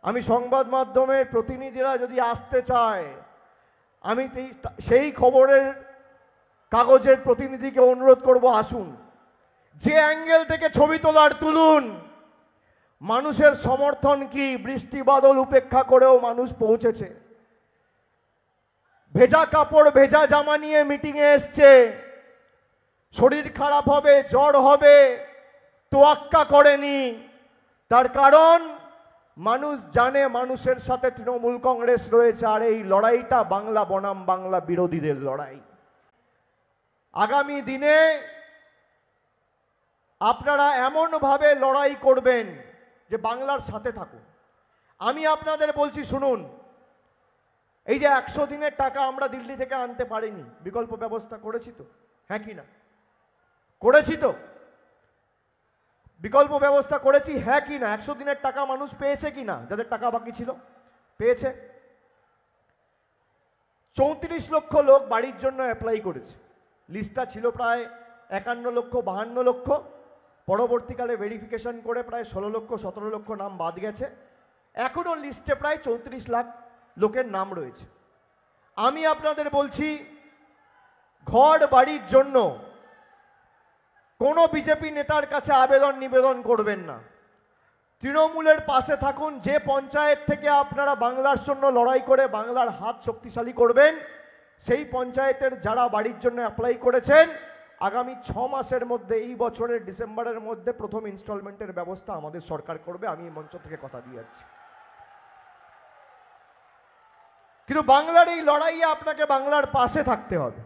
আমি সংবাদ মাধ্যমের প্রতিনিধিরা যদি আসতে চায়, আমি সেই খবরের কাগজের প্রতিনিধিকে অনুরোধ করব, আসুন, যে অ্যাঙ্গেল থেকে ছবি তোলার তুলুন। মানুষের সমর্থন কি, বৃষ্টি বাদল উপেক্ষা করেও মানুষ পৌঁছেছে। ভেজা কাপড় ভেজা জামা নিয়ে মিটিংয়ে এসছে, শরীর খারাপ হবে, জ্বর হবে, তোয়াক্কা করেনি। তার কারণ মানুষ জানে মানুষের সাথে তৃণমূল কংগ্রেস রয়েছে, আর এই লড়াইটা বাংলা বনাম বাংলা বিরোধীদের লড়াই। আগামী দিনে আপনারা এমনভাবে লড়াই করবেন যে বাংলার সাথে থাকুন। আমি আপনাদের বলছি, শুনুন, এই যে 100 দিনের টাকা আমরা দিল্লি থেকে আনতে পারিনি, বিকল্প ব্যবস্থা করেছি তো, হ্যাঁ কি না? করেছি তো, বিকল্প ব্যবস্থা করেছি, হ্যাঁ কি না? 100 দিনের টাকা মানুষ পেয়েছে কি না? যাদের টাকা বাকি ছিল পেয়েছে। 34 লক্ষ লোক বাড়ির জন্য অ্যাপ্লাই করেছে। লিস্টটা ছিল প্রায় 51 লক্ষ 52 লক্ষ, পরবর্তীকালে ভেরিফিকেশন করে প্রায় 16 লক্ষ 17 লক্ষ নাম বাদ গেছে। এখনও লিস্টে প্রায় 34 লাখ লোকের নাম রয়েছে। আমি আপনাদের বলছি, ঘর বাড়ির জন্য কোনো বিজেপি নেতার কাছে আবেদন নিবেদন করবেন না, তৃণমূলের পাশে থাকুন। যে পঞ্চায়েত থেকে আপনারা বাংলার জন্য লড়াই করে বাংলার হাত শক্তিশালী করবেন, সেই পঞ্চায়েতের যারা বাড়ির জন্য অ্যাপ্লাই করেছেন, আগামী 6 মাসের মধ্যে, এই বছরের ডিসেম্বরের মধ্যে প্রথম ইনস্টলমেন্টের ব্যবস্থা আমাদের সরকার করবে। আমি এই মঞ্চ থেকে কথা দিয়ে যাচ্ছি। কিন্তু বাংলার এই লড়াইয়ে আপনাকে বাংলার পাশে থাকতে হবে।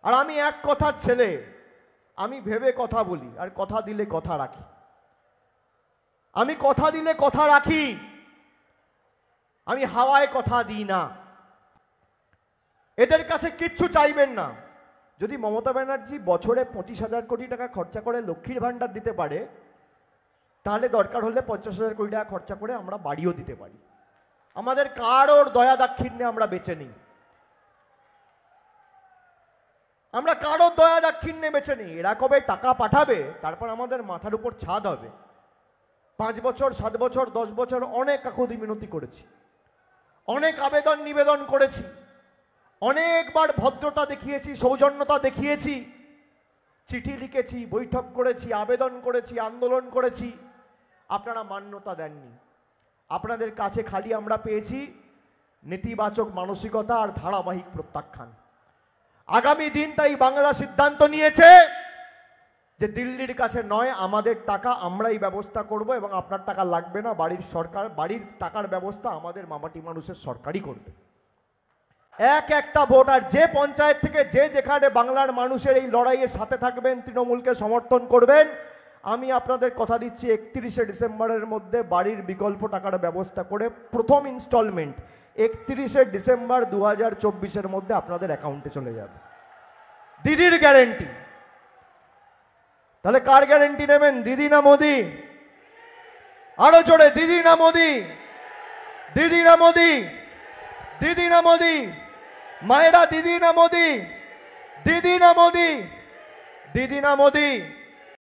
আর আমি এক কথার ছেলে, আমি ভেবে কথা বলি, আর কথা দিলে কথা রাখি। আমি কথা দিলে কথা রাখি, আমি হাওয়ায় কথা দিই না। এদের কাছে কিচ্ছু চাইবেন না। যদি মমতা ব্যানার্জি বছরে 25,000 কোটি টাকা খরচা করে লক্ষ্মীর ভাণ্ডার দিতে পারে, তাহলে দরকার হলে 50,000 কোটি টাকা খরচা করে আমরা বাড়িও দিতে পারি। আমাদের কারোর দয়া দাক্ষিণ্যে আমরা বেঁচে নিই, আমরা কারোর দয়া দাক্ষিণ্যে বেঁচে নিই। এরা কবে টাকা পাঠাবে, তারপর আমাদের মাথার উপর ছাদ হবে। 5 বছর 7 বছর 10 বছর অনেক কাকুতি মিনতি করেছি, অনেক আবেদন নিবেদন করেছি, অনেকবার ভদ্রতা দেখিয়েছি, সৌজন্যতা দেখিয়েছি, চিঠি লিখেছি, বৈঠক করেছি, আবেদন করেছি, আন্দোলন করেছি। আপনারা মান্যতা দেননি। আপনাদের কাছে খালি আমরা পেয়েছি নেতিবাচক মানসিকতা আর ধারাবাহিক প্রত্যাখ্যান। আগামী দিন তাই বাংলা সিদ্ধান্ত নিয়েছে যে দিল্লির কাছে নয়, আমাদের টাকা আমরাই ব্যবস্থা করব, এবং আপনার টাকা লাগবে না। বাড়ির টাকার ব্যবস্থা আমাদের মামাটি মানুষের সরকারই করবে। একটা ভোট। আর যে পঞ্চায়েত থেকে যেখানে বাংলার মানুষের এই লড়াইয়ের সাথে থাকবেন, তৃণমূলকে সমর্থন করবেন, আমি আপনাদের কথা দিচ্ছি 31শে ডিসেম্বরের মধ্যে বাড়ির বিকল্প টাকার ব্যবস্থা করে প্রথম ইনস্টলমেন্ট 31শে ডিসেম্বর 2024-এর মধ্যে আপনাদের অ্যাকাউন্টে চলে যাবে। দিদির গ্যারেন্টি। তাহলে কার গ্যারেন্টি নেবেন, দিদি না মোদি? আরো জোরে, দিদি না মোদি? দিদি না মোদি? দিদি না মোদি? মায়েরা, দিদি না মোদি? দিদি না মোদি? দিদি না মোদি?